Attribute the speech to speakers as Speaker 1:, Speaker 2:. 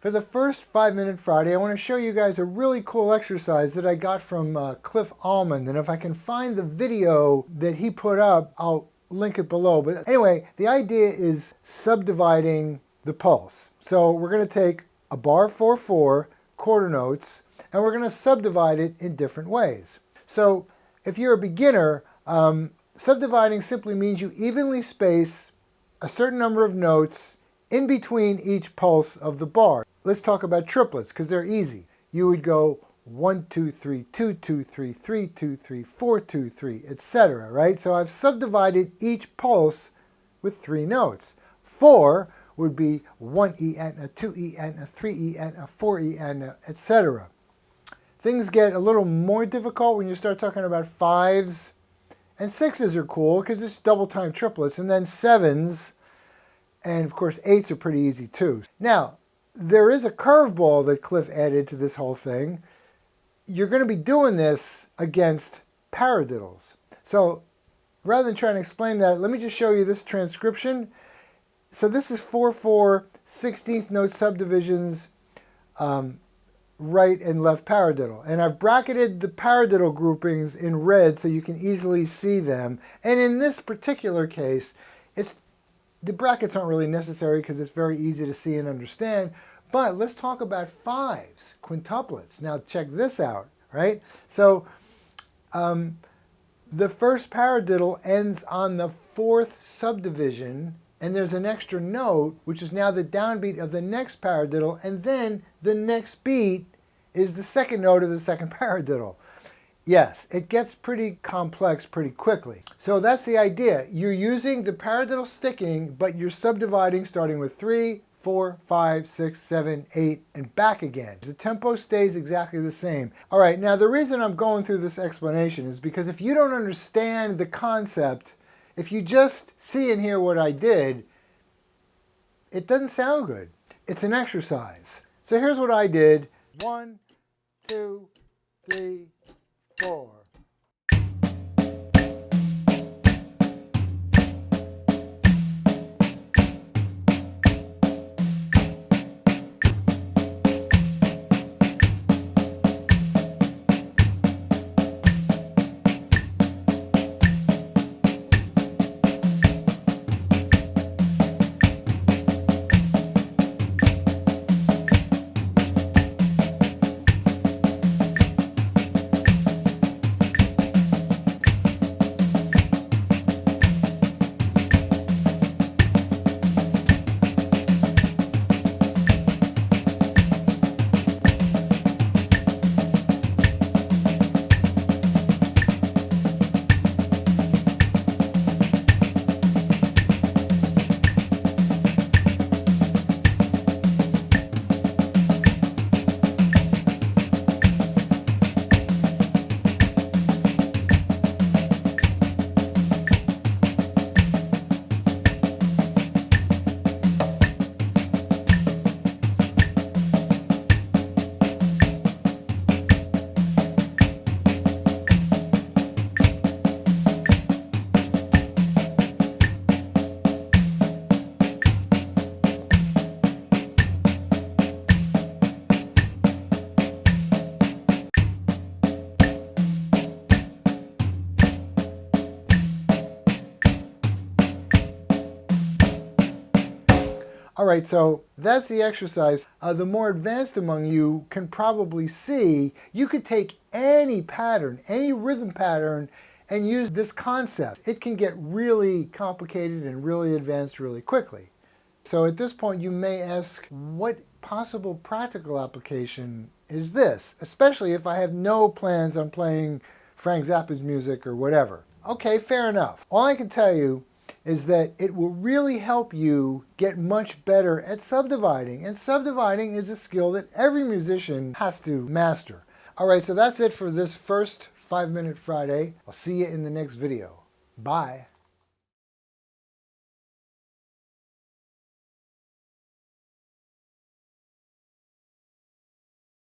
Speaker 1: For the first 5-Minute Friday, I want to show you guys a really cool exercise that I got from Cliff Almond. And if I can find the video that he put up, I'll link it below. But anyway, the idea is subdividing the pulse. So we're going to take a bar 4/4 quarter notes, and we're going to subdivide it in different ways. So if you're a beginner, subdividing simply means you evenly space a certain number of notes in between each pulse of the bar. Let's talk about triplets because they're easy. You would go 1, 2, 3, 2, 2, 3, 3, 2, 3, 4, 2, 3, etc. Right? So I've subdivided each pulse with 3 notes. 4 would be 1 En, a 2 En, a 3 En, a 4 En, etc. Things get a little more difficult when you start talking about 5s, and 6s are cool because it's double time triplets, and then 7s, and of course 8s are pretty easy too. Now, there is a curveball that Cliff added to this whole thing. You're going to be doing this against paradiddles. So rather than trying to explain that, let me just show you this transcription. So this is 4/4 16th note subdivisions, right and left paradiddle. And I've bracketed the paradiddle groupings in red so you can easily see them. And in this particular case, the brackets aren't really necessary because it's very easy to see and understand. But let's talk about 5s, quintuplets. Now check this out, right? So the first paradiddle ends on the 4th subdivision, and there's an extra note, which is now the downbeat of the next paradiddle, and then the next beat is the second note of the second paradiddle. Yes, it gets pretty complex pretty quickly. So that's the idea. You're using the paradiddle sticking, but you're subdividing starting with 3, 4, 5, 6, 7, 8, and back again. The tempo stays exactly the same. All right, now the reason I'm going through this explanation is because if you don't understand the concept, if you just see and hear what I did, it doesn't sound good. It's an exercise. So here's what I did. 1, 2, 3, 4. All right, so that's the exercise. The more advanced among you can probably see you could take any pattern, any rhythm pattern, and use this concept. It can get really complicated and really advanced really quickly. So at this point, you may ask, what possible practical application is this? Especially if I have no plans on playing Frank Zappa's music or whatever. Okay, fair enough. All I can tell you is that it will really help you get much better at subdividing. And subdividing is a skill that every musician has to master. All right, so that's it for this first 5-Minute Friday. I'll see you in the next video. Bye.